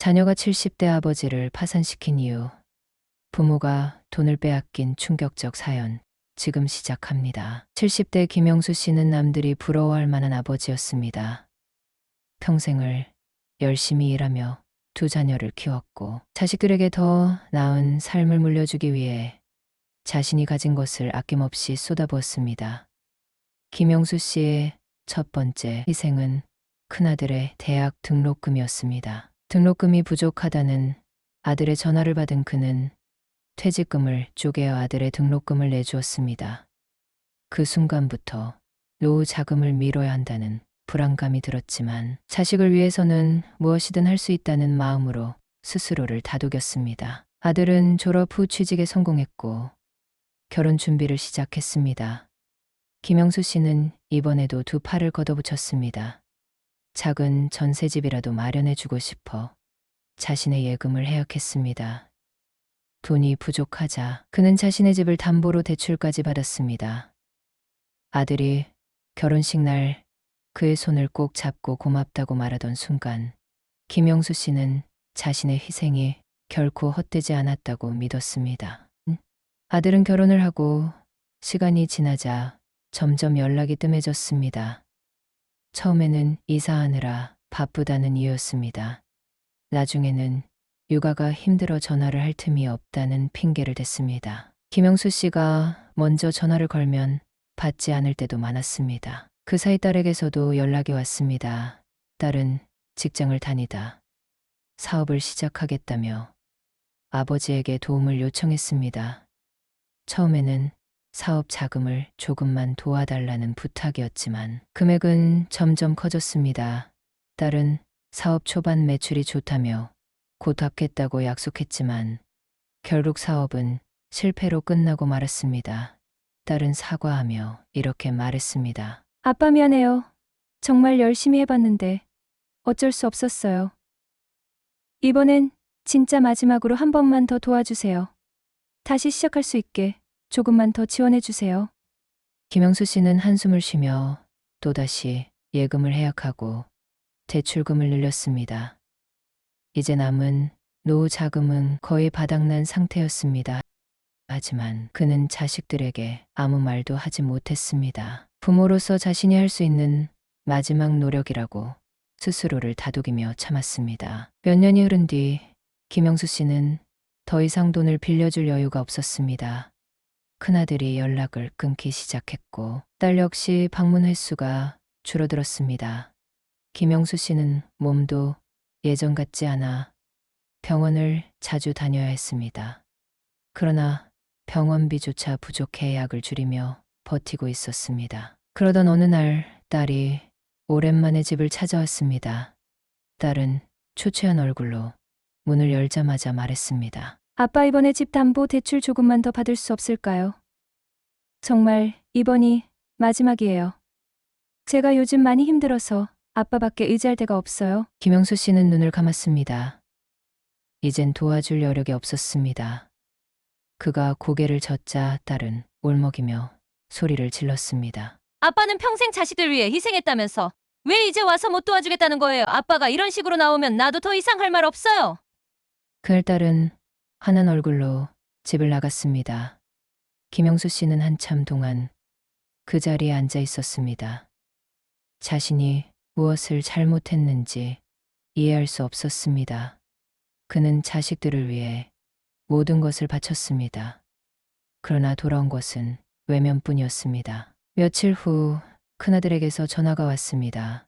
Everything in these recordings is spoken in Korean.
자녀가 70대 아버지를 파산시킨 이유, 부모가 돈을 빼앗긴 충격적 사연, 지금 시작합니다. 70대 김영수 씨는 남들이 부러워할 만한 아버지였습니다. 평생을 열심히 일하며 두 자녀를 키웠고 자식들에게 더 나은 삶을 물려주기 위해 자신이 가진 것을 아낌없이 쏟아부었습니다. 김영수 씨의 첫 번째 희생은 큰아들의 대학 등록금이었습니다. 등록금이 부족하다는 아들의 전화를 받은 그는 퇴직금을 쪼개어 아들의 등록금을 내주었습니다. 그 순간부터 노후 자금을 미뤄야 한다는 불안감이 들었지만 자식을 위해서는 무엇이든 할 수 있다는 마음으로 스스로를 다독였습니다. 아들은 졸업 후 취직에 성공했고 결혼 준비를 시작했습니다. 김영수 씨는 이번에도 두 팔을 걷어붙였습니다. 작은 전셋집이라도 마련해주고 싶어 자신의 예금을 해약했습니다. 돈이 부족하자 그는 자신의 집을 담보로 대출까지 받았습니다. 아들이 결혼식 날 그의 손을 꼭 잡고 고맙다고 말하던 순간 김영수 씨는 자신의 희생이 결코 헛되지 않았다고 믿었습니다. 아들은 결혼을 하고 시간이 지나자 점점 연락이 뜸해졌습니다. 처음에는 이사하느라 바쁘다는 이유였습니다. 나중에는 육아가 힘들어 전화를 할 틈이 없다는 핑계를 댔습니다. 김영수 씨가 먼저 전화를 걸면 받지 않을 때도 많았습니다. 그 사이 딸에게서도 연락이 왔습니다. 딸은 직장을 다니다 사업을 시작하겠다며 아버지에게 도움을 요청했습니다. 처음에는 사업 자금을 조금만 도와달라는 부탁이었지만 금액은 점점 커졌습니다. 딸은 사업 초반 매출이 좋다며 곧 갚겠다고 약속했지만 결국 사업은 실패로 끝나고 말았습니다. 딸은 사과하며 이렇게 말했습니다. 아빠 미안해요. 정말 열심히 해봤는데 어쩔 수 없었어요. 이번엔 진짜 마지막으로 한 번만 더 도와주세요. 다시 시작할 수 있게 조금만 더 지원해주세요. 김영수 씨는 한숨을 쉬며 또다시 예금을 해약하고 대출금을 늘렸습니다. 이제 남은 노후 자금은 거의 바닥난 상태였습니다. 하지만 그는 자식들에게 아무 말도 하지 못했습니다. 부모로서 자신이 할 수 있는 마지막 노력이라고 스스로를 다독이며 참았습니다. 몇 년이 흐른 뒤 김영수 씨는 더 이상 돈을 빌려줄 여유가 없었습니다. 큰아들이 연락을 끊기 시작했고 딸 역시 방문 횟수가 줄어들었습니다. 김영수 씨는 몸도 예전 같지 않아 병원을 자주 다녀야 했습니다. 그러나 병원비조차 부족해 약을 줄이며 버티고 있었습니다. 그러던 어느 날 딸이 오랜만에 집을 찾아왔습니다. 딸은 초췌한 얼굴로 문을 열자마자 말했습니다. 아빠 이번에 집 담보 대출 조금만 더 받을 수 없을까요? 정말 이번이 마지막이에요. 제가 요즘 많이 힘들어서 아빠밖에 의지할 데가 없어요. 김영수 씨는 눈을 감았습니다. 이젠 도와줄 여력이 없었습니다. 그가 고개를 젓자 딸은 울먹이며 소리를 질렀습니다. 아빠는 평생 자식들 위해 희생했다면서 왜 이제 와서 못 도와주겠다는 거예요? 아빠가 이런 식으로 나오면 나도 더 이상 할 말 없어요. 그날 딸은 화난 얼굴로 집을 나갔습니다. 김영수 씨는 한참 동안 그 자리에 앉아 있었습니다. 자신이 무엇을 잘못했는지 이해할 수 없었습니다. 그는 자식들을 위해 모든 것을 바쳤습니다. 그러나 돌아온 것은 외면뿐이었습니다. 며칠 후 큰아들에게서 전화가 왔습니다.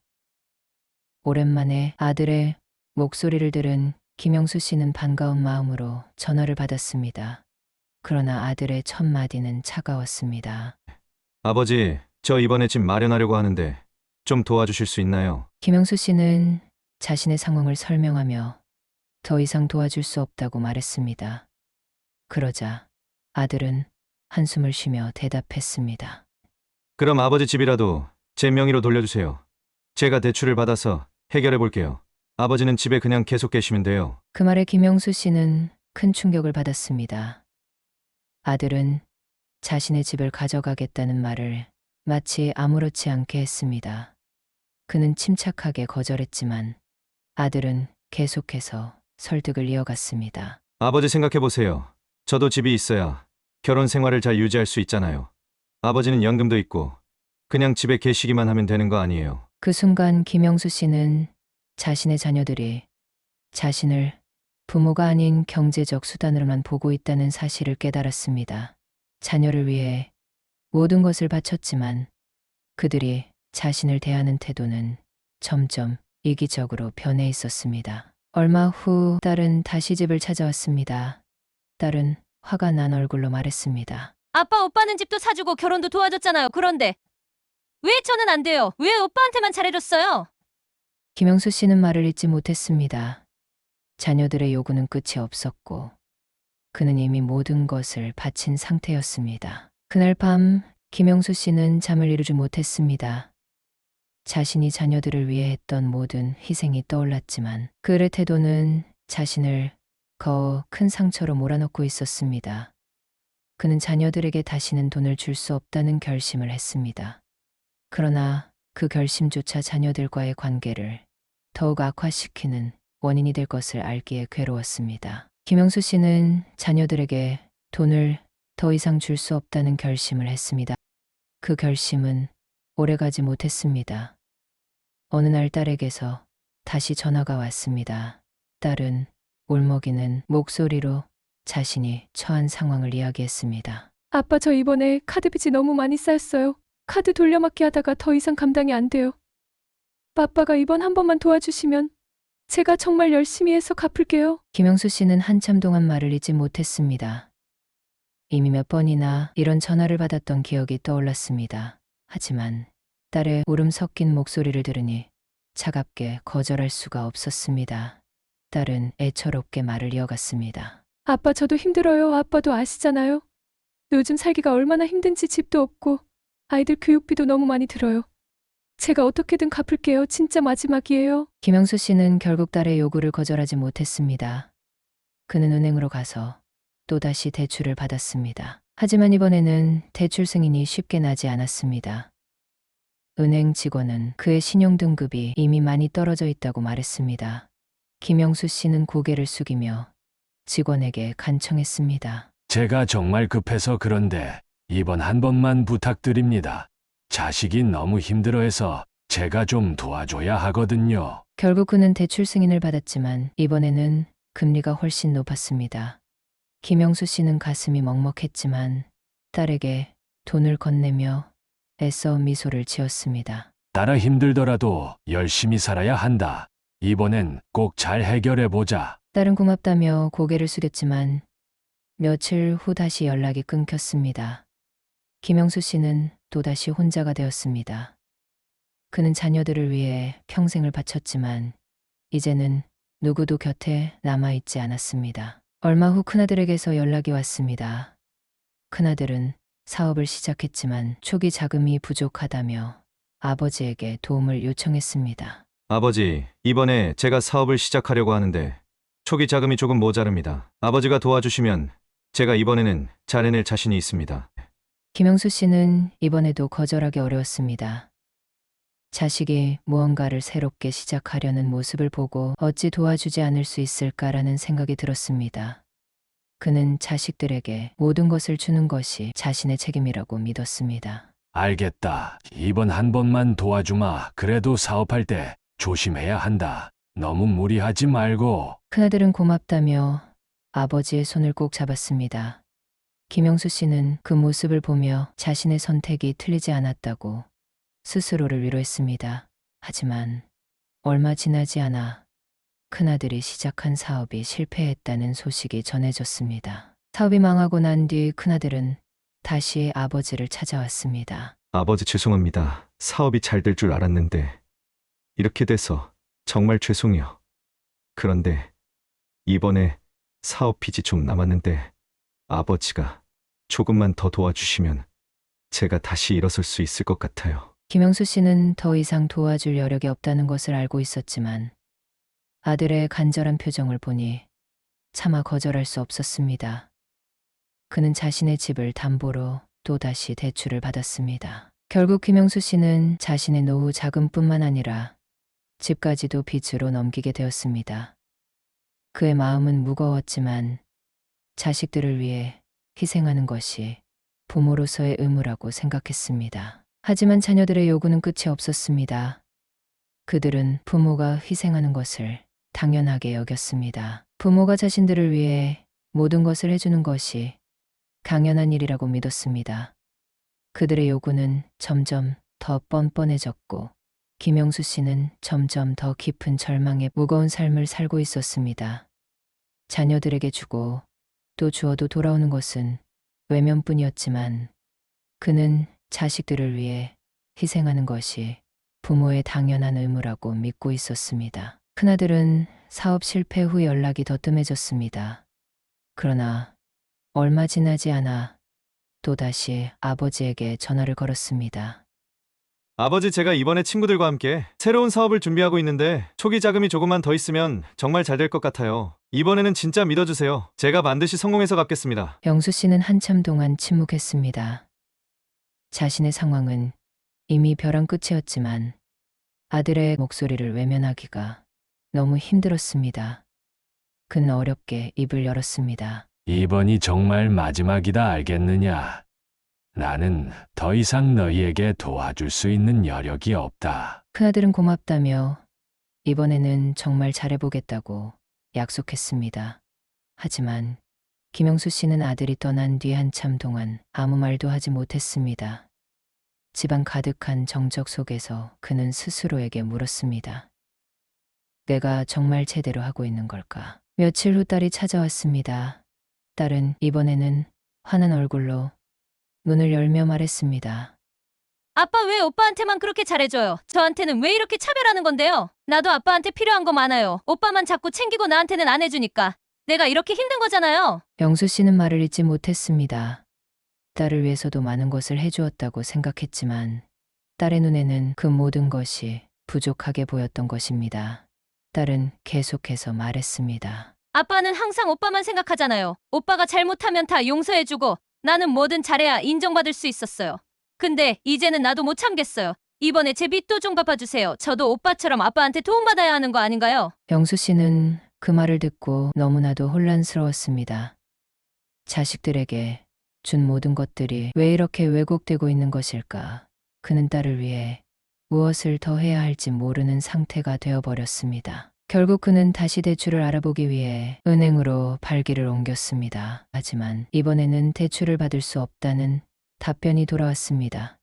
오랜만에 아들의 목소리를 들은 김영수 씨는 반가운 마음으로 전화를 받았습니다. 그러나 아들의 첫 마디는 차가웠습니다. 아버지, 저 이번에 집 마련하려고 하는데 좀 도와주실 수 있나요? 김영수 씨는 자신의 상황을 설명하며 더 이상 도와줄 수 없다고 말했습니다. 그러자 아들은 한숨을 쉬며 대답했습니다. 그럼 아버지 집이라도 제 명의로 돌려주세요. 제가 대출을 받아서 해결해 볼게요. 아버지는 집에 그냥 계속 계시면 돼요. 그 말에 김영수 씨는 큰 충격을 받았습니다. 아들은 자신의 집을 가져가겠다는 말을 마치 아무렇지 않게 했습니다. 그는 침착하게 거절했지만 아들은 계속해서 설득을 이어갔습니다. 아버지 생각해 보세요. 저도 집이 있어야 결혼 생활을 잘 유지할 수 있잖아요. 아버지는 연금도 있고 그냥 집에 계시기만 하면 되는 거 아니에요. 그 순간 김영수 씨는 자신의 자녀들이 자신을 부모가 아닌 경제적 수단으로만 보고 있다는 사실을 깨달았습니다. 자녀를 위해 모든 것을 바쳤지만 그들이 자신을 대하는 태도는 점점 이기적으로 변해 있었습니다. 얼마 후 딸은 다시 집을 찾아왔습니다. 딸은 화가 난 얼굴로 말했습니다. 아빠 오빠는 집도 사주고 결혼도 도와줬잖아요. 그런데 왜 저는 안 돼요? 왜 오빠한테만 잘해줬어요? 김영수 씨는 말을 잇지 못했습니다. 자녀들의 요구는 끝이 없었고 그는 이미 모든 것을 바친 상태였습니다. 그날 밤 김영수 씨는 잠을 이루지 못했습니다. 자신이 자녀들을 위해 했던 모든 희생이 떠올랐지만 그의 태도는 자신을 더 큰 상처로 몰아넣고 있었습니다. 그는 자녀들에게 다시는 돈을 줄 수 없다는 결심을 했습니다. 그러나 그 결심조차 자녀들과의 관계를 더욱 악화시키는 원인이 될 것을 알기에 괴로웠습니다. 김영수 씨는 자녀들에게 돈을 더 이상 줄 수 없다는 결심을 했습니다. 그 결심은 오래가지 못했습니다. 어느 날 딸에게서 다시 전화가 왔습니다. 딸은 울먹이는 목소리로 자신이 처한 상황을 이야기했습니다. 아빠, 저 이번에 카드 빚이 너무 많이 쌓였어요. 카드 돌려막기 하다가 더 이상 감당이 안 돼요. 아빠가 이번 한 번만 도와주시면 제가 정말 열심히 해서 갚을게요. 김영수 씨는 한참 동안 말을 잇지 못했습니다. 이미 몇 번이나 이런 전화를 받았던 기억이 떠올랐습니다. 하지만 딸의 울음 섞인 목소리를 들으니 차갑게 거절할 수가 없었습니다. 딸은 애처롭게 말을 이어갔습니다. 아빠, 저도 힘들어요. 아빠도 아시잖아요. 요즘 살기가 얼마나 힘든지 집도 없고 아이들 교육비도 너무 많이 들어요. 제가 어떻게든 갚을게요. 진짜 마지막이에요. 김영수 씨는 결국 딸의 요구를 거절하지 못했습니다. 그는 은행으로 가서 또다시 대출을 받았습니다. 하지만 이번에는 대출 승인이 쉽게 나지 않았습니다. 은행 직원은 그의 신용등급이 이미 많이 떨어져 있다고 말했습니다. 김영수 씨는 고개를 숙이며 직원에게 간청했습니다. 제가 정말 급해서 그런데 이번 한 번만 부탁드립니다. 자식이 너무 힘들어해서 제가 좀 도와줘야 하거든요. 결국 그는 대출 승인을 받았지만 이번에는 금리가 훨씬 높았습니다. 김영수 씨는 가슴이 먹먹했지만 딸에게 돈을 건네며 애써 미소를 지었습니다. 딸아, 힘들더라도 열심히 살아야 한다. 이번엔 꼭 잘 해결해보자. 딸은 고맙다며 고개를 숙였지만 며칠 후 다시 연락이 끊겼습니다. 김영수 씨는 또다시 혼자가 되었습니다. 그는 자녀들을 위해 평생을 바쳤지만 이제는 누구도 곁에 남아있지 않았습니다. 얼마 후 큰아들에게서 연락이 왔습니다. 큰아들은 사업을 시작했지만 초기 자금이 부족하다며 아버지에게 도움을 요청했습니다. 아버지, 이번에 제가 사업을 시작하려고 하는데 초기 자금이 조금 모자릅니다. 아버지가 도와주시면 제가 이번에는 잘 해낼 자신이 있습니다. 김영수 씨는 이번에도 거절하기 어려웠습니다. 자식이 무언가를 새롭게 시작하려는 모습을 보고 어찌 도와주지 않을 수 있을까라는 생각이 들었습니다. 그는 자식들에게 모든 것을 주는 것이 자신의 책임이라고 믿었습니다. 알겠다. 이번 한 번만 도와주마. 그래도 사업할 때 조심해야 한다. 너무 무리하지 말고. 큰아들은 고맙다며 아버지의 손을 꼭 잡았습니다. 김영수 씨는 그 모습을 보며 자신의 선택이 틀리지 않았다고 스스로를 위로했습니다. 하지만 얼마 지나지 않아 큰아들이 시작한 사업이 실패했다는 소식이 전해졌습니다. 사업이 망하고 난 뒤 큰아들은 다시 아버지를 찾아왔습니다. 아버지 죄송합니다. 사업이 잘 될 줄 알았는데 이렇게 돼서 정말 죄송해요. 그런데 이번에 사업 빚이 좀 남았는데 아버지가 조금만 더 도와주시면 제가 다시 일어설 수 있을 것 같아요. 김영수 씨는 더 이상 도와줄 여력이 없다는 것을 알고 있었지만 아들의 간절한 표정을 보니 차마 거절할 수 없었습니다. 그는 자신의 집을 담보로 또다시 대출을 받았습니다. 결국 김영수 씨는 자신의 노후 자금뿐만 아니라 집까지도 빚으로 넘기게 되었습니다. 그의 마음은 무거웠지만 자식들을 위해 희생하는 것이 부모로서의 의무라고 생각했습니다. 하지만 자녀들의 요구는 끝이 없었습니다. 그들은 부모가 희생하는 것을 당연하게 여겼습니다. 부모가 자신들을 위해 모든 것을 해주는 것이 당연한 일이라고 믿었습니다. 그들의 요구는 점점 더 뻔뻔해졌고 김영수 씨는 점점 더 깊은 절망에 무거운 삶을 살고 있었습니다. 자녀들에게 주고 또 주어도 돌아오는 것은 외면뿐이었지만 그는 자식들을 위해 희생하는 것이 부모의 당연한 의무라고 믿고 있었습니다. 큰아들은 사업 실패 후 연락이 더 뜸해졌습니다. 그러나 얼마 지나지 않아 또다시 아버지에게 전화를 걸었습니다. 아버지, 제가 이번에 친구들과 함께 새로운 사업을 준비하고 있는데 초기 자금이 조금만 더 있으면 정말 잘 될 것 같아요. 이번에는 진짜 믿어주세요. 제가 반드시 성공해서 갚겠습니다. 영수 씨는 한참 동안 침묵했습니다. 자신의 상황은 이미 벼랑 끝이었지만 아들의 목소리를 외면하기가 너무 힘들었습니다. 그는 어렵게 입을 열었습니다. 이번이 정말 마지막이다 알겠느냐? 나는 더 이상 너희에게 도와줄 수 있는 여력이 없다. 큰아들은 고맙다며 이번에는 정말 잘해보겠다고 약속했습니다. 하지만 김영수 씨는 아들이 떠난 뒤 한참 동안 아무 말도 하지 못했습니다. 집안 가득한 정적 속에서 그는 스스로에게 물었습니다. 내가 정말 제대로 하고 있는 걸까? 며칠 후 딸이 찾아왔습니다. 딸은 이번에는 화난 얼굴로 눈을 열며 말했습니다. 아빠 왜 오빠한테만 그렇게 잘해줘요? 저한테는 왜 이렇게 차별하는 건데요? 나도 아빠한테 필요한 거 많아요. 오빠만 자꾸 챙기고 나한테는 안 해주니까 내가 이렇게 힘든 거잖아요. 영수 씨는 말을 잇지 못했습니다. 딸을 위해서도 많은 것을 해주었다고 생각했지만 딸의 눈에는 그 모든 것이 부족하게 보였던 것입니다. 딸은 계속해서 말했습니다. 아빠는 항상 오빠만 생각하잖아요. 오빠가 잘못하면 다 용서해주고 나는 뭐든 잘해야 인정받을 수 있었어요. 근데 이제는 나도 못 참겠어요. 이번에 제 빚도 좀 갚아주세요. 저도 오빠처럼 아빠한테 도움받아야 하는 거 아닌가요? 영수 씨는 그 말을 듣고 너무나도 혼란스러웠습니다. 자식들에게 준 모든 것들이 왜 이렇게 왜곡되고 있는 것일까? 그는 딸을 위해 무엇을 더 해야 할지 모르는 상태가 되어버렸습니다. 결국 그는 다시 대출을 알아보기 위해 은행으로 발길을 옮겼습니다. 하지만 이번에는 대출을 받을 수 없다는 답변이 돌아왔습니다.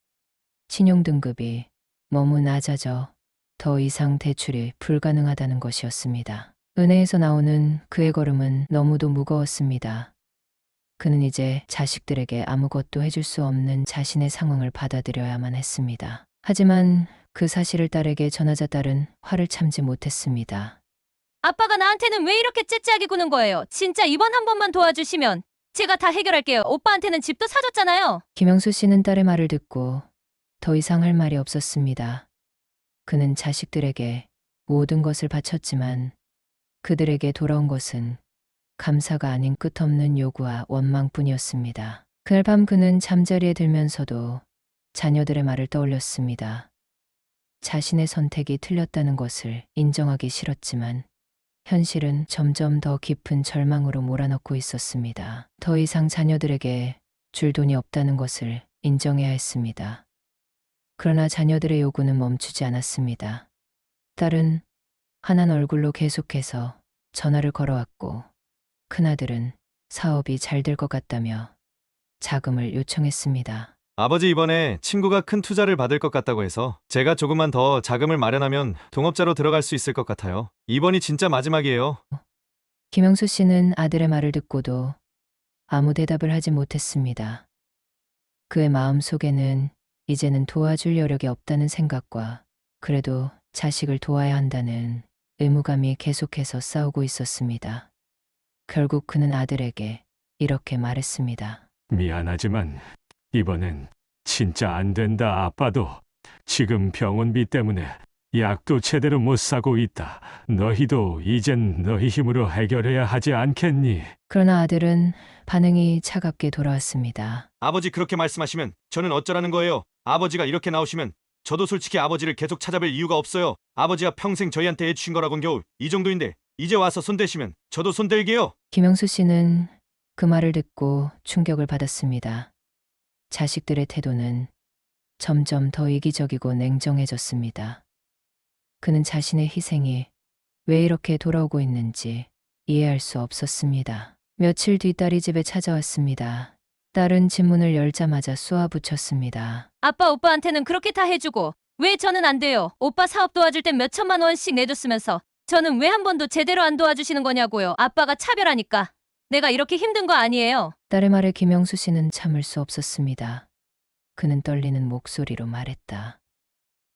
신용등급이 너무 낮아져 더 이상 대출이 불가능하다는 것이었습니다. 은행에서 나오는 그의 걸음은 너무도 무거웠습니다. 그는 이제 자식들에게 아무것도 해줄 수 없는 자신의 상황을 받아들여야만 했습니다. 하지만 그 사실을 딸에게 전하자 딸은 화를 참지 못했습니다. 아빠가 나한테는 왜 이렇게 째째하게 구는 거예요? 진짜 이번 한 번만 도와주시면 제가 다 해결할게요. 오빠한테는 집도 사줬잖아요. 김영수 씨는 딸의 말을 듣고 더 이상 할 말이 없었습니다. 그는 자식들에게 모든 것을 바쳤지만 그들에게 돌아온 것은 감사가 아닌 끝없는 요구와 원망뿐이었습니다. 그날 밤 그는 잠자리에 들면서도 자녀들의 말을 떠올렸습니다. 자신의 선택이 틀렸다는 것을 인정하기 싫었지만 현실은 점점 더 깊은 절망으로 몰아넣고 있었습니다. 더 이상 자녀들에게 줄 돈이 없다는 것을 인정해야 했습니다. 그러나 자녀들의 요구는 멈추지 않았습니다. 딸은 화난 얼굴로 계속해서 전화를 걸어왔고 큰아들은 사업이 잘 될 것 같다며 자금을 요청했습니다. 아버지, 이번에 친구가 큰 투자를 받을 것 같다고 해서 제가 조금만 더 자금을 마련하면 동업자로 들어갈 수 있을 것 같아요. 이번이 진짜 마지막이에요. 김영수 씨는 아들의 말을 듣고도 아무 대답을 하지 못했습니다. 그의 마음 속에는 이제는 도와줄 여력이 없다는 생각과 그래도 자식을 도와야 한다는 의무감이 계속해서 싸우고 있었습니다. 결국 그는 아들에게 이렇게 말했습니다. 미안하지만 이번엔 진짜 안 된다. 아빠도 지금 병원비 때문에 약도 제대로 못 사고 있다. 너희도 이젠 너희 힘으로 해결해야 하지 않겠니? 그러나 아들은 반응이 차갑게 돌아왔습니다. 아버지, 그렇게 말씀하시면 저는 어쩌라는 거예요? 아버지가 이렇게 나오시면 저도 솔직히 아버지를 계속 찾아뵐 이유가 없어요. 아버지가 평생 저희한테 해주신 거라곤 겨우 이 정도인데 이제 와서 손대시면 저도 손댈게요. 김영수 씨는 그 말을 듣고 충격을 받았습니다. 자식들의 태도는 점점 더 이기적이고 냉정해졌습니다. 그는 자신의 희생이 왜 이렇게 돌아오고 있는지 이해할 수 없었습니다. 며칠 뒤 딸이 집에 찾아왔습니다. 딸은 집문을 열자마자 쏘아붙였습니다. 아빠 오빠한테는 그렇게 다 해주고 왜 저는 안 돼요? 오빠 사업 도와줄 땐 몇 천만 원씩 내줬으면서 저는 왜 한 번도 제대로 안 도와주시는 거냐고요. 아빠가 차별하니까. 내가 이렇게 힘든 거 아니에요. 딸의 말에 김영수 씨는 참을 수 없었습니다. 그는 떨리는 목소리로 말했다.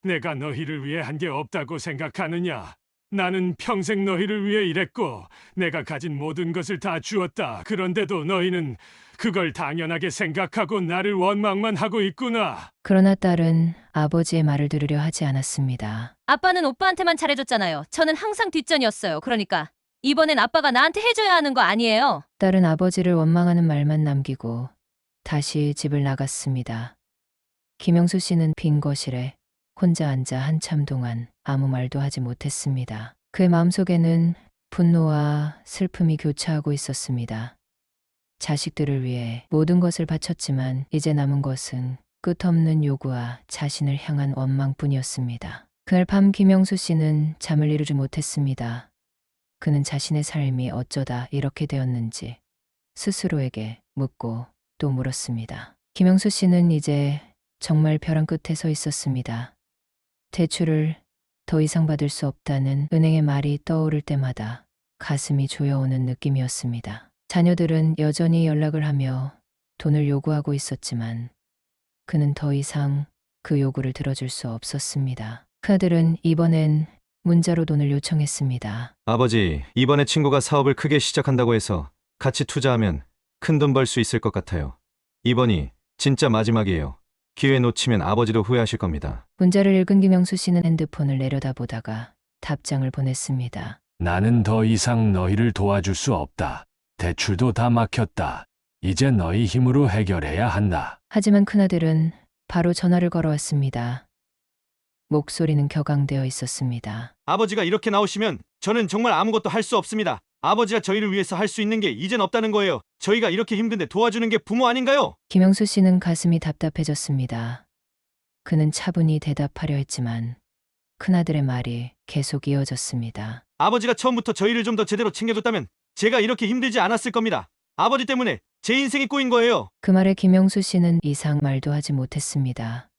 내가 너희를 위해 한 게 없다고 생각하느냐? 나는 평생 너희를 위해 일했고 내가 가진 모든 것을 다 주었다. 그런데도 너희는 그걸 당연하게 생각하고 나를 원망만 하고 있구나. 그러나 딸은 아버지의 말을 들으려 하지 않았습니다. 아빠는 오빠한테만 잘해줬잖아요. 저는 항상 뒷전이었어요. 그러니까 이번엔 아빠가 나한테 해줘야 하는 거 아니에요. 딸은 아버지를 원망하는 말만 남기고 다시 집을 나갔습니다. 김영수 씨는 빈 거실에 혼자 앉아 한참 동안 아무 말도 하지 못했습니다. 그의 마음속에는 분노와 슬픔이 교차하고 있었습니다. 자식들을 위해 모든 것을 바쳤지만 이제 남은 것은 끝없는 요구와 자신을 향한 원망뿐이었습니다. 그날 밤 김영수 씨는 잠을 이루지 못했습니다. 그는 자신의 삶이 어쩌다 이렇게 되었는지 스스로에게 묻고 또 물었습니다. 김영수 씨는 이제 정말 벼랑 끝에 서 있었습니다. 대출을 더 이상 받을 수 없다는 은행의 말이 떠오를 때마다 가슴이 조여오는 느낌이었습니다. 자녀들은 여전히 연락을 하며 돈을 요구하고 있었지만 그는 더 이상 그 요구를 들어줄 수 없었습니다. 그들은 이번엔 문자로 돈을 요청했습니다. 아버지, 이번에 친구가 사업을 크게 시작한다고 해서 같이 투자하면 큰 돈 벌 수 있을 것 같아요. 이번이 진짜 마지막이에요. 기회 놓치면 아버지도 후회하실 겁니다. 문자를 읽은 김영수 씨는 핸드폰을 내려다보다가 답장을 보냈습니다. 나는 더 이상 너희를 도와줄 수 없다. 대출도 다 막혔다. 이제 너희 힘으로 해결해야 한다. 하지만 큰아들은 바로 전화를 걸어왔습니다. 목소리는 격앙되어 있었습니다. 아버지가 이렇게 나오시면 저는 정말 아무것도 할 수 없습니다. 아버지가 저희를 위해서 할 수 있는 게 이젠 없다는 거예요. 저희가 이렇게 힘든데 도와주는 게 부모 아닌가요? 김영수 씨는 가슴이 답답해졌습니다. 그는 차분히 대답하려 했지만 큰아들의 말이 계속 이어졌습니다. 아버지가 처음부터 저희를 좀 더 제대로 챙겨줬다면 제가 이렇게 힘들지 않았을 겁니다. 아버지 때문에 제 인생이 꼬인 거예요. 그 말에 김영수 씨는 이상 말도 하지 못했습니다.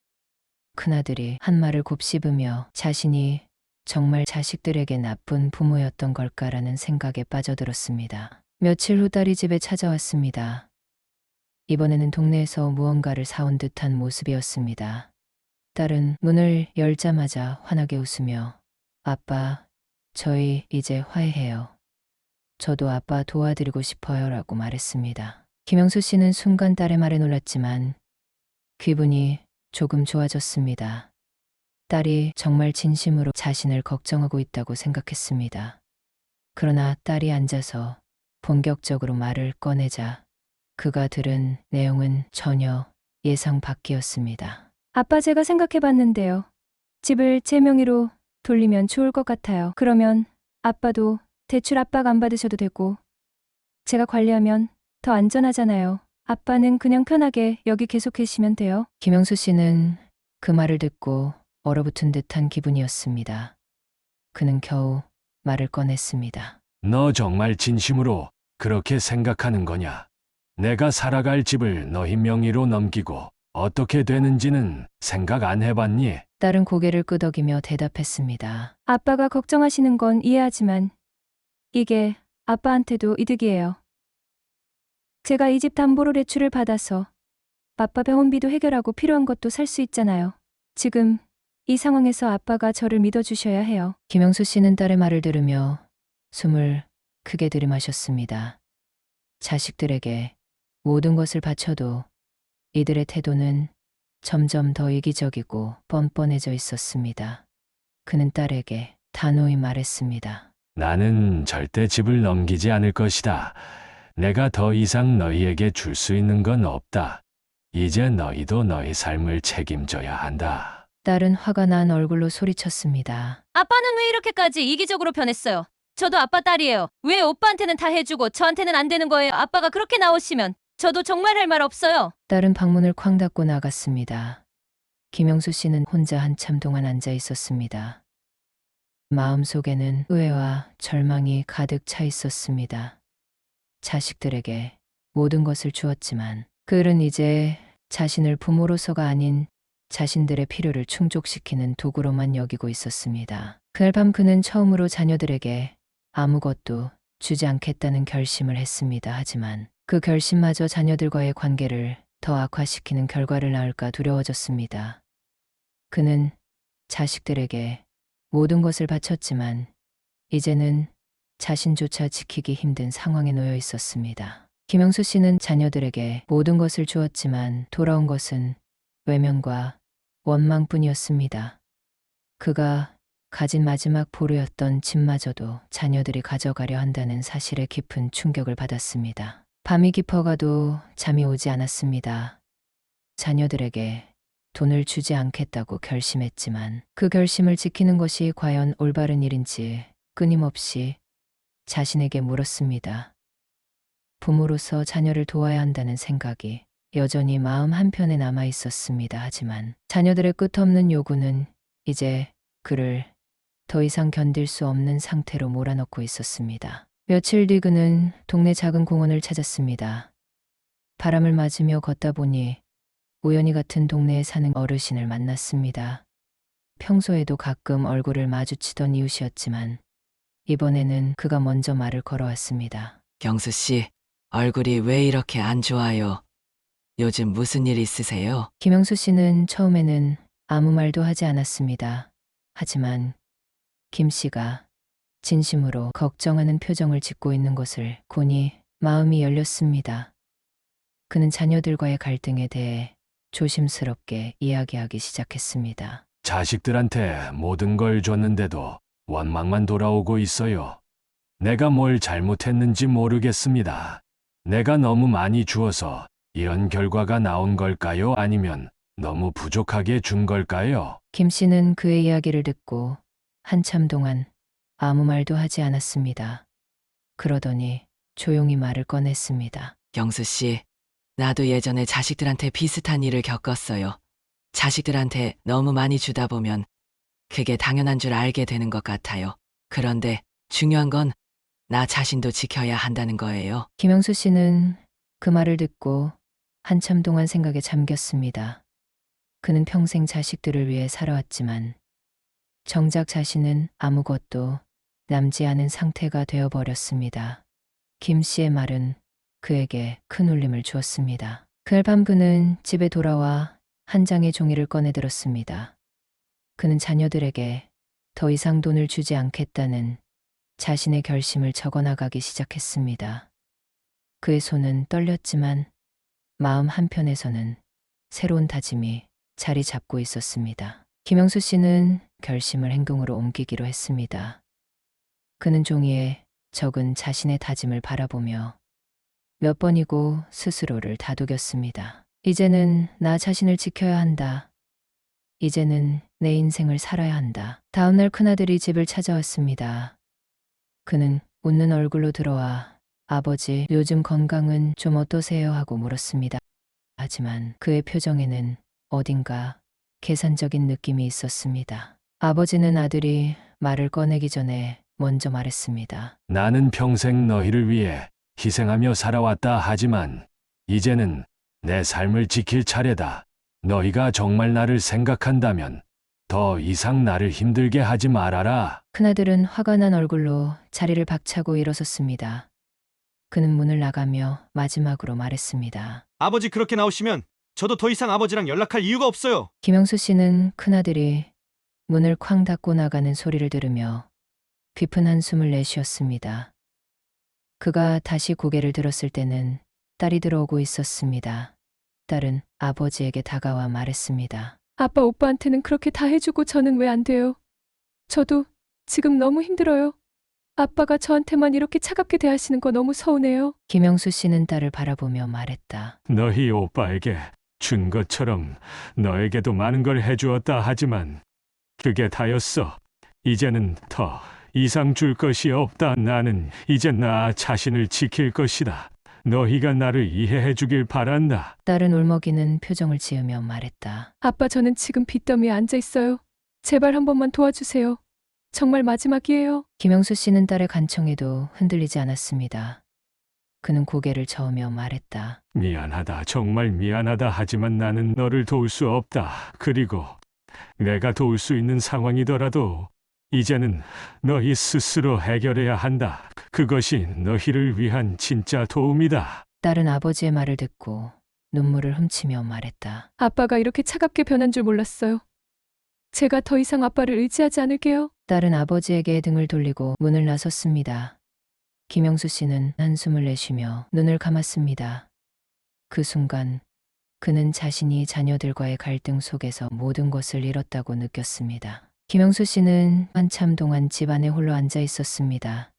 큰아들이 한 말을 곱씹으며 자신이 정말 자식들에게 나쁜 부모였던 걸까라는 생각에 빠져들었습니다. 며칠 후 딸이 집에 찾아왔습니다. 이번에는 동네에서 무언가를 사온 듯한 모습이었습니다. 딸은 문을 열자마자 환하게 웃으며 아빠, 저희 이제 화해해요. 저도 아빠 도와드리고 싶어요 라고 말했습니다. 김영수 씨는 순간 딸의 말에 놀랐지만 기분이 조금 좋아졌습니다. 딸이 정말 진심으로 자신을 걱정하고 있다고 생각했습니다. 그러나 딸이 앉아서 본격적으로 말을 꺼내자 그가 들은 내용은 전혀 예상 밖이었습니다. 아빠 제가 생각해봤는데요. 집을 제 명의로 돌리면 좋을 것 같아요. 그러면 아빠도 대출 압박 안 받으셔도 되고 제가 관리하면 더 안전하잖아요. 아빠는 그냥 편하게 여기 계속 계시면 돼요. 김영수 씨는 그 말을 듣고 얼어붙은 듯한 기분이었습니다. 그는 겨우 말을 꺼냈습니다. 너 정말 진심으로 그렇게 생각하는 거냐? 내가 살아갈 집을 너희 명의로 넘기고 어떻게 되는지는 생각 안 해봤니? 딸은 고개를 끄덕이며 대답했습니다. 아빠가 걱정하시는 건 이해하지만 이게 아빠한테도 이득이에요. 제가 이 집 담보로 대출을 받아서 아빠 병원비도 해결하고 필요한 것도 살 수 있잖아요. 지금 이 상황에서 아빠가 저를 믿어주셔야 해요. 김영수 씨는 딸의 말을 들으며 숨을 크게 들이마셨습니다. 자식들에게 모든 것을 바쳐도 이들의 태도는 점점 더 이기적이고 뻔뻔해져 있었습니다. 그는 딸에게 단호히 말했습니다. 나는 절대 집을 넘기지 않을 것이다. 내가 더 이상 너희에게 줄 수 있는 건 없다. 이제 너희도 너희 삶을 책임져야 한다. 딸은 화가 난 얼굴로 소리쳤습니다. 아빠는 왜 이렇게까지 이기적으로 변했어요? 저도 아빠 딸이에요. 왜 오빠한테는 다 해주고 저한테는 안 되는 거예요? 아빠가 그렇게 나오시면 저도 정말 할 말 없어요. 딸은 방문을 쾅 닫고 나갔습니다. 김영수 씨는 혼자 한참 동안 앉아 있었습니다. 마음속에는 의외와 절망이 가득 차 있었습니다. 자식들에게 모든 것을 주었지만 그들은 이제 자신을 부모로서가 아닌 자신들의 필요를 충족시키는 도구로만 여기고 있었습니다. 그날 밤 그는 처음으로 자녀들에게 아무것도 주지 않겠다는 결심을 했습니다. 하지만 그 결심마저 자녀들과의 관계를 더 악화시키는 결과를 낳을까 두려워졌습니다. 그는 자식들에게 모든 것을 바쳤지만 이제는 자신조차 지키기 힘든 상황에 놓여 있었습니다. 김영수 씨는 자녀들에게 모든 것을 주었지만 돌아온 것은 외면과 원망뿐이었습니다. 그가 가진 마지막 보루였던 집마저도 자녀들이 가져가려 한다는 사실에 깊은 충격을 받았습니다. 밤이 깊어가도 잠이 오지 않았습니다. 자녀들에게 돈을 주지 않겠다고 결심했지만 그 결심을 지키는 것이 과연 올바른 일인지 끊임없이 자신에게 물었습니다. 부모로서 자녀를 도와야 한다는 생각이 여전히 마음 한편에 남아 있었습니다. 하지만 자녀들의 끝없는 요구는 이제 그를 더 이상 견딜 수 없는 상태로 몰아넣고 있었습니다. 며칠 뒤 그는 동네 작은 공원을 찾았습니다. 바람을 맞으며 걷다 보니 우연히 같은 동네에 사는 어르신을 만났습니다. 평소에도 가끔 얼굴을 마주치던 이웃이었지만 이번에는 그가 먼저 말을 걸어왔습니다. 경수 씨, 얼굴이 왜 이렇게 안 좋아요? 요즘 무슨 일 있으세요? 김영수 씨는 처음에는 아무 말도 하지 않았습니다. 하지만 김 씨가 진심으로 걱정하는 표정을 짓고 있는 것을 보니 마음이 열렸습니다. 그는 자녀들과의 갈등에 대해 조심스럽게 이야기하기 시작했습니다. 자식들한테 모든 걸 줬는데도 원망만 돌아오고 있어요. 내가 뭘 잘못했는지 모르겠습니다. 내가 너무 많이 주어서 이런 결과가 나온 걸까요? 아니면 너무 부족하게 준 걸까요? 김 씨는 그의 이야기를 듣고 한참 동안 아무 말도 하지 않았습니다. 그러더니 조용히 말을 꺼냈습니다. 경수 씨, 나도 예전에 자식들한테 비슷한 일을 겪었어요. 자식들한테 너무 많이 주다 보면 그게 당연한 줄 알게 되는 것 같아요. 그런데 중요한 건 나 자신도 지켜야 한다는 거예요. 김영수 씨는 그 말을 듣고 한참 동안 생각에 잠겼습니다. 그는 평생 자식들을 위해 살아왔지만 정작 자신은 아무것도 남지 않은 상태가 되어버렸습니다. 김 씨의 말은 그에게 큰 울림을 주었습니다. 그날 밤 그는 집에 돌아와 한 장의 종이를 꺼내 들었습니다. 그는 자녀들에게 더 이상 돈을 주지 않겠다는 자신의 결심을 적어나가기 시작했습니다. 그의 손은 떨렸지만 마음 한편에서는 새로운 다짐이 자리 잡고 있었습니다. 김영수 씨는 결심을 행동으로 옮기기로 했습니다. 그는 종이에 적은 자신의 다짐을 바라보며 몇 번이고 스스로를 다독였습니다. 이제는 나 자신을 지켜야 한다. 이제는 내 인생을 살아야 한다. 다음 날 큰아들이 집을 찾아왔습니다. 그는 웃는 얼굴로 들어와 아버지, 요즘 건강은 좀 어떠세요? 하고 물었습니다. 하지만 그의 표정에는 어딘가 계산적인 느낌이 있었습니다. 아버지는 아들이 말을 꺼내기 전에 먼저 말했습니다. 나는 평생 너희를 위해 희생하며 살아왔다 하지만 이제는 내 삶을 지킬 차례다. 너희가 정말 나를 생각한다면 더 이상 나를 힘들게 하지 말아라. 큰아들은 화가 난 얼굴로 자리를 박차고 일어섰습니다. 그는 문을 나가며 마지막으로 말했습니다. 아버지 그렇게 나오시면 저도 더 이상 아버지랑 연락할 이유가 없어요. 김영수 씨는 큰아들이 문을 쾅 닫고 나가는 소리를 들으며 깊은 한숨을 내쉬었습니다. 그가 다시 고개를 들었을 때는 딸이 들어오고 있었습니다. 딸은 아버지에게 다가와 말했습니다. 아빠 오빠한테는 그렇게 다 해주고 저는 왜 안 돼요? 저도 지금 너무 힘들어요. 아빠가 저한테만 이렇게 차갑게 대하시는 거 너무 서운해요. 김영수 씨는 딸을 바라보며 말했다. 너희 오빠에게 준 것처럼 너에게도 많은 걸 해주었다 하지만 그게 다였어. 이제는 더 이상 줄 것이 없다. 나는 이제 나 자신을 지킬 것이다. 너희가 나를 이해해 주길 바란다. 딸은 울먹이는 표정을 지으며 말했다. 아빠, 저는 지금 빚더미에 앉아 있어요. 제발 한 번만 도와주세요. 정말 마지막이에요. 김영수 씨는 딸의 간청에도 흔들리지 않았습니다. 그는 고개를 저으며 말했다. 미안하다. 정말 미안하다. 하지만 나는 너를 도울 수 없다. 그리고 내가 도울 수 있는 상황이더라도 이제는 너희 스스로 해결해야 한다. 그것이 너희를 위한 진짜 도움이다. 딸은 아버지의 말을 듣고 눈물을 훔치며 말했다. 아빠가 이렇게 차갑게 변한 줄 몰랐어요. 제가 더 이상 아빠를 의지하지 않을게요. 딸은 아버지에게 등을 돌리고 문을 나섰습니다. 김영수 씨는 한숨을 내쉬며 눈을 감았습니다. 그 순간 그는 자신이 자녀들과의 갈등 속에서 모든 것을 잃었다고 느꼈습니다. 김영수 씨는 한참 동안 집안에 홀로 앉아 있었습니다.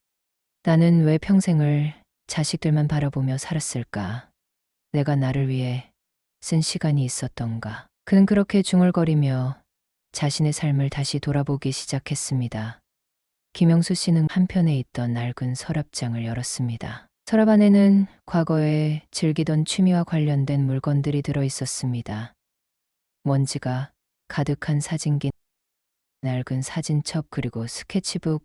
나는 왜 평생을 자식들만 바라보며 살았을까? 내가 나를 위해 쓴 시간이 있었던가? 그는 그렇게 중얼거리며 자신의 삶을 다시 돌아보기 시작했습니다. 김영수 씨는 한편에 있던 낡은 서랍장을 열었습니다. 서랍 안에는 과거에 즐기던 취미와 관련된 물건들이 들어 있었습니다. 먼지가 가득한 사진기, 낡은 사진첩, 그리고 스케치북.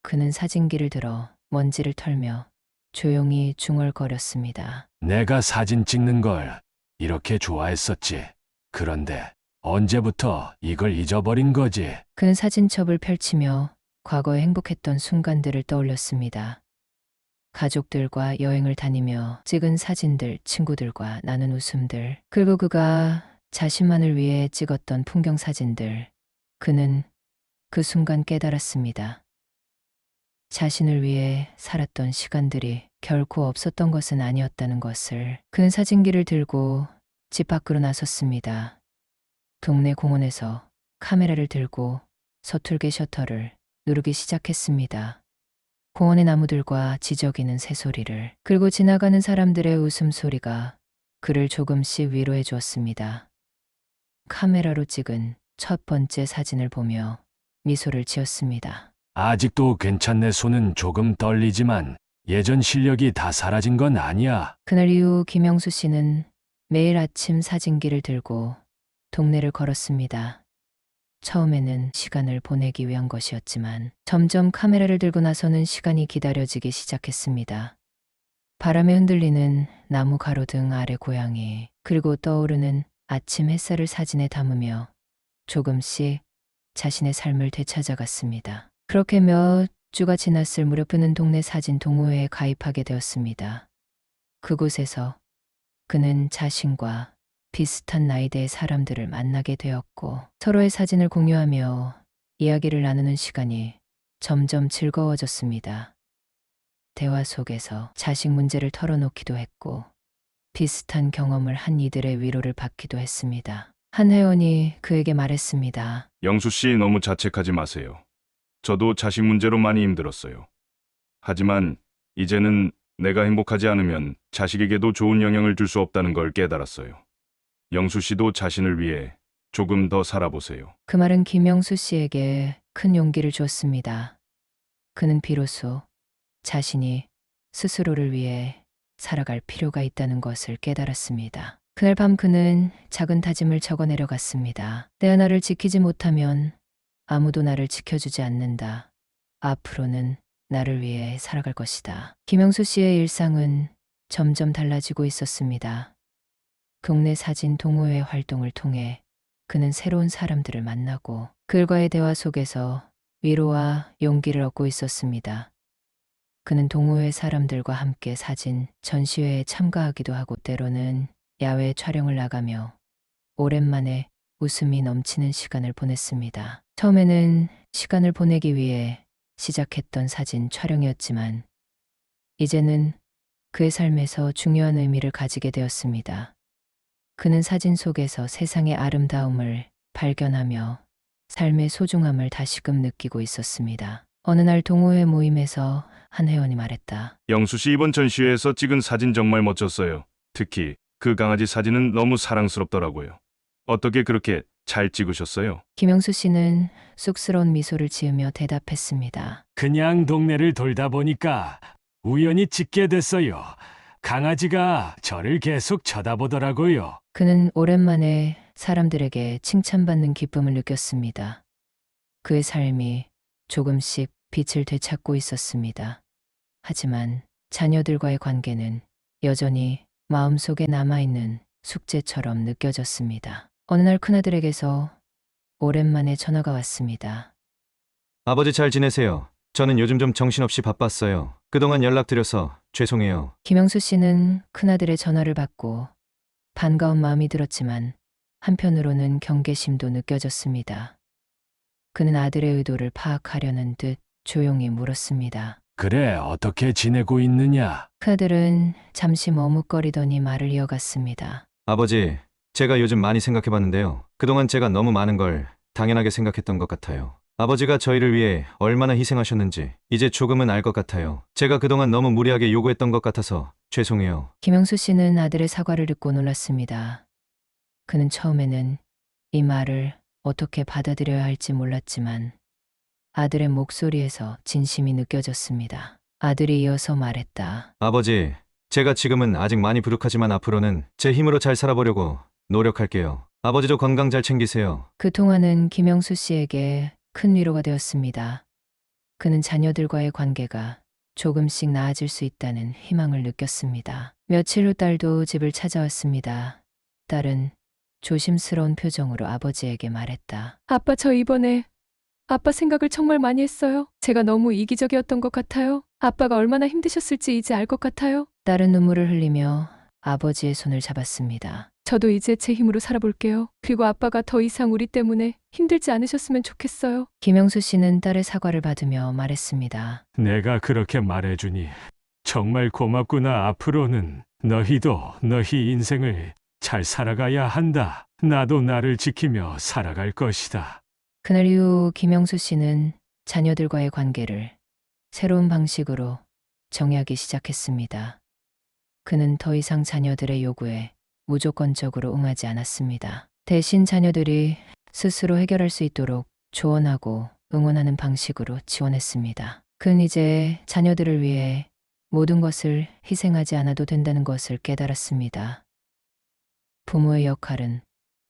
그는 사진기를 들어 먼지를 털며 조용히 중얼거렸습니다. 내가 사진 찍는 걸 이렇게 좋아했었지. 그런데 언제부터 이걸 잊어버린 거지? 그는 사진첩을 펼치며 과거에 행복했던 순간들을 떠올렸습니다. 가족들과 여행을 다니며 찍은 사진들, 친구들과 나눈 웃음들, 그리고 그가 자신만을 위해 찍었던 풍경 사진들. 그는 그 순간 깨달았습니다. 자신을 위해 살았던 시간들이 결코 없었던 것은 아니었다는 것을. 그는 사진기를 들고 집 밖으로 나섰습니다. 동네 공원에서 카메라를 들고 서툴게 셔터를 누르기 시작했습니다. 공원의 나무들과 지저귀는 새소리를, 그리고 지나가는 사람들의 웃음소리가 그를 조금씩 위로해 주었습니다. 카메라로 찍은 첫 번째 사진을 보며 미소를 지었습니다. 아직도 괜찮네. 손은 조금 떨리지만 예전 실력이 다 사라진 건 아니야. 그날 이후 김영수 씨는 매일 아침 사진기를 들고 동네를 걸었습니다. 처음에는 시간을 보내기 위한 것이었지만 점점 카메라를 들고 나서는 시간이 기다려지기 시작했습니다. 바람에 흔들리는 나무 가로등 아래 고양이, 그리고 떠오르는 아침 햇살을 사진에 담으며 조금씩 자신의 삶을 되찾아갔습니다. 그렇게 몇 주가 지났을 무렵 그는 동네 사진 동호회에 가입하게 되었습니다. 그곳에서 그는 자신과 비슷한 나이대의 사람들을 만나게 되었고 서로의 사진을 공유하며 이야기를 나누는 시간이 점점 즐거워졌습니다. 대화 속에서 자식 문제를 털어놓기도 했고 비슷한 경험을 한 이들의 위로를 받기도 했습니다. 한 회원이 그에게 말했습니다. 영수 씨, 너무 자책하지 마세요. 저도 자식 문제로 많이 힘들었어요. 하지만 이제는 내가 행복하지 않으면 자식에게도 좋은 영향을 줄 수 없다는 걸 깨달았어요. 영수 씨도 자신을 위해 조금 더 살아보세요. 그 말은 김영수 씨에게 큰 용기를 주었습니다. 그는 비로소 자신이 스스로를 위해 살아갈 필요가 있다는 것을 깨달았습니다. 그날 밤 그는 작은 다짐을 적어 내려갔습니다. 내가 나를 지키지 못하면 아무도 나를 지켜주지 않는다. 앞으로는 나를 위해 살아갈 것이다. 김영수 씨의 일상은 점점 달라지고 있었습니다. 동네 사진 동호회 활동을 통해 그는 새로운 사람들을 만나고 그들과의 대화 속에서 위로와 용기를 얻고 있었습니다. 그는 동호회 사람들과 함께 사진 전시회에 참가하기도 하고 때로는 야외 촬영을 나가며 오랜만에 웃음이 넘치는 시간을 보냈습니다. 처음에는 시간을 보내기 위해 시작했던 사진 촬영이었지만 이제는 그의 삶에서 중요한 의미를 가지게 되었습니다. 그는 사진 속에서 세상의 아름다움을 발견하며 삶의 소중함을 다시금 느끼고 있었습니다. 어느 날 동호회 모임에서 한 회원이 말했다. 영수 씨, 이번 전시회에서 찍은 사진 정말 멋졌어요. 특히 그 강아지 사진은 너무 사랑스럽더라고요. 어떻게 그렇게 잘 찍으셨어요? 김영수 씨는 쑥스러운 미소를 지으며 대답했습니다. 그냥 동네를 돌다 보니까 우연히 찍게 됐어요. 강아지가 저를 계속 쳐다보더라고요. 그는 오랜만에 사람들에게 칭찬받는 기쁨을 느꼈습니다. 그의 삶이 조금씩 빛을 되찾고 있었습니다. 하지만 자녀들과의 관계는 여전히 마음속에 남아있는 숙제처럼 느껴졌습니다. 어느 날 큰아들에게서 오랜만에 전화가 왔습니다. 아버지 잘 지내세요? 저는 요즘 좀 정신없이 바빴어요. 그동안 연락드려서 죄송해요. 김영수 씨는 큰아들의 전화를 받고 반가운 마음이 들었지만 한편으로는 경계심도 느껴졌습니다. 그는 아들의 의도를 파악하려는 듯 조용히 물었습니다. 그래, 어떻게 지내고 있느냐? 큰아들은 잠시 머뭇거리더니 말을 이어갔습니다. 아버지, 제가 요즘 많이 생각해봤는데요. 그동안 제가 너무 많은 걸 당연하게 생각했던 것 같아요. 아버지가 저희를 위해 얼마나 희생하셨는지 이제 조금은 알 것 같아요. 제가 그동안 너무 무리하게 요구했던 것 같아서 죄송해요. 김영수 씨는 아들의 사과를 듣고 놀랐습니다. 그는 처음에는 이 말을 어떻게 받아들여야 할지 몰랐지만 아들의 목소리에서 진심이 느껴졌습니다. 아들이 이어서 말했다. 아버지, 제가 지금은 아직 많이 부족하지만 앞으로는 제 힘으로 잘 살아보려고 노력할게요. 아버지도 건강 잘 챙기세요. 그 통화는 김영수 씨에게 큰 위로가 되었습니다. 그는 자녀들과의 관계가 조금씩 나아질 수 있다는 희망을 느꼈습니다. 며칠 후 딸도 집을 찾아왔습니다. 딸은 조심스러운 표정으로 아버지에게 말했다. 아빠, 저 이번에 아빠 생각을 정말 많이 했어요. 제가 너무 이기적이었던 것 같아요. 아빠가 얼마나 힘드셨을지 이제 알 것 같아요. 딸은 눈물을 흘리며 아버지의 손을 잡았습니다. 저도 이제 제 힘으로 살아볼게요. 그리고 아빠가 더 이상 우리 때문에 힘들지 않으셨으면 좋겠어요. 김영수 씨는 딸의 사과를 받으며 말했습니다. 내가 그렇게 말해주니 정말 고맙구나. 앞으로는 너희도 너희 인생을 잘 살아가야 한다. 나도 나를 지키며 살아갈 것이다. 그날 이후 김영수 씨는 자녀들과의 관계를 새로운 방식으로 정의하기 시작했습니다. 그는 더 이상 자녀들의 요구에 무조건적으로 응하지 않았습니다. 대신 자녀들이 스스로 해결할 수 있도록 조언하고 응원하는 방식으로 지원했습니다. 그는 이제 자녀들을 위해 모든 것을 희생하지 않아도 된다는 것을 깨달았습니다. 부모의 역할은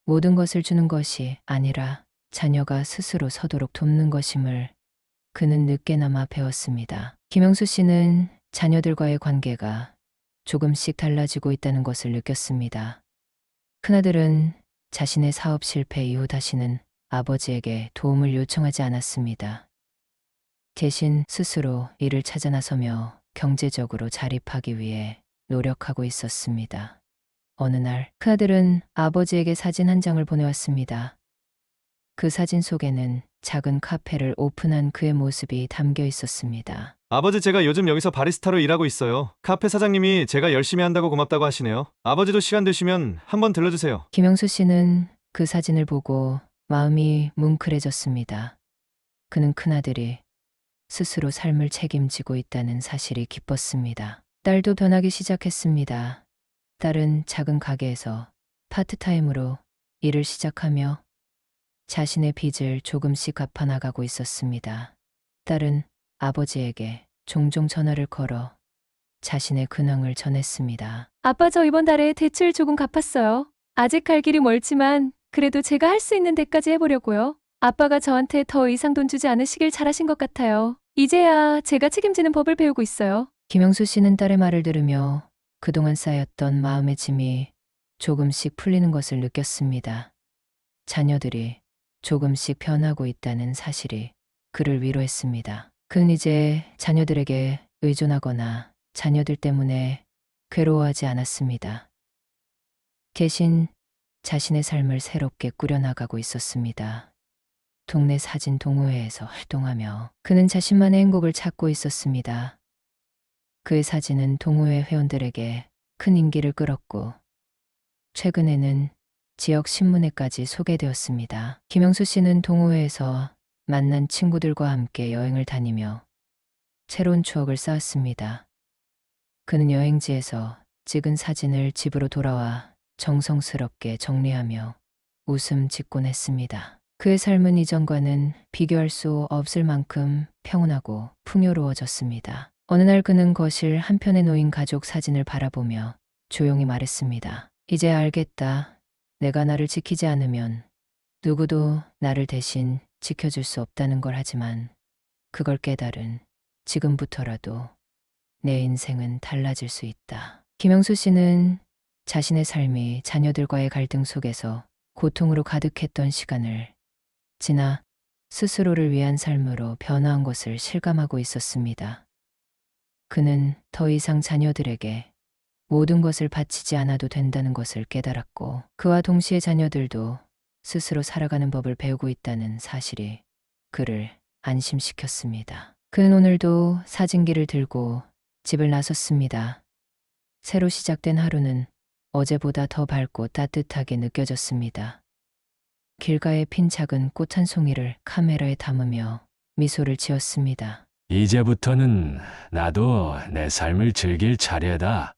모든 것을 주는 것이 아니라 자녀가 스스로 서도록 돕는 것임을 그는 늦게나마 배웠습니다. 김영수 씨는 자녀들과의 관계가 조금씩 달라지고 있다는 것을 느꼈습니다. 큰아들은 자신의 사업 실패 이후 다시는 아버지에게 도움을 요청하지 않았습니다. 대신 스스로 일을 찾아 나서며 경제적으로 자립하기 위해 노력하고 있었습니다. 어느 날 큰아들은 아버지에게 사진 한 장을 보내왔습니다. 그 사진 속에는 작은 카페를 오픈한 그의 모습이 담겨 있었습니다. 아버지, 제가 요즘 여기서 바리스타로 일하고 있어요. 카페 사장님이 제가 열심히 한다고 고맙다고 하시네요. 아버지도 시간 되시면 한번 들러주세요. 김영수 씨는 그 사진을 보고 마음이 뭉클해졌습니다. 그는 큰아들이 스스로 삶을 책임지고 있다는 사실이 기뻤습니다. 딸도 변하기 시작했습니다. 딸은 작은 가게에서 파트타임으로 일을 시작하며 자신의 빚을 조금씩 갚아나가고 있었습니다. 딸은 아버지에게 종종 전화를 걸어 자신의 근황을 전했습니다. 아빠, 저 이번 달에 대출 조금 갚았어요. 아직 갈 길이 멀지만 그래도 제가 할 수 있는 데까지 해보려고요. 아빠가 저한테 더 이상 돈 주지 않으시길 잘하신 것 같아요. 이제야 제가 책임지는 법을 배우고 있어요. 김영수 씨는 딸의 말을 들으며 그동안 쌓였던 마음의 짐이 조금씩 풀리는 것을 느꼈습니다. 자녀들이 조금씩 변하고 있다는 사실이 그를 위로했습니다. 그는 이제 자녀들에게 의존하거나 자녀들 때문에 괴로워하지 않았습니다. 대신 자신의 삶을 새롭게 꾸려나가고 있었습니다. 동네 사진 동호회에서 활동하며 그는 자신만의 행복을 찾고 있었습니다. 그의 사진은 동호회 회원들에게 큰 인기를 끌었고 최근에는 지역 신문에까지 소개되었습니다. 김영수 씨는 동호회에서 만난 친구들과 함께 여행을 다니며 새로운 추억을 쌓았습니다. 그는 여행지에서 찍은 사진을 집으로 돌아와 정성스럽게 정리하며 웃음 짓곤 했습니다. 그의 삶은 이전과는 비교할 수 없을 만큼 평온하고 풍요로워졌습니다. 어느 날 그는 거실 한편에 놓인 가족 사진을 바라보며 조용히 말했습니다. 이제 알겠다. 내가 나를 지키지 않으면 누구도 나를 대신 지켜줄 수 없다는 걸. 하지만 그걸 깨달은 지금부터라도 내 인생은 달라질 수 있다. 김영수 씨는 자신의 삶이 자녀들과의 갈등 속에서 고통으로 가득했던 시간을 지나 스스로를 위한 삶으로 변화한 것을 실감하고 있었습니다. 그는 더 이상 자녀들에게 모든 것을 바치지 않아도 된다는 것을 깨달았고, 그와 동시에 자녀들도 스스로 살아가는 법을 배우고 있다는 사실이 그를 안심시켰습니다. 그는 오늘도 사진기를 들고 집을 나섰습니다. 새로 시작된 하루는 어제보다 더 밝고 따뜻하게 느껴졌습니다. 길가에 핀 작은 꽃 한 송이를 카메라에 담으며 미소를 지었습니다. 이제부터는 나도 내 삶을 즐길 차례다.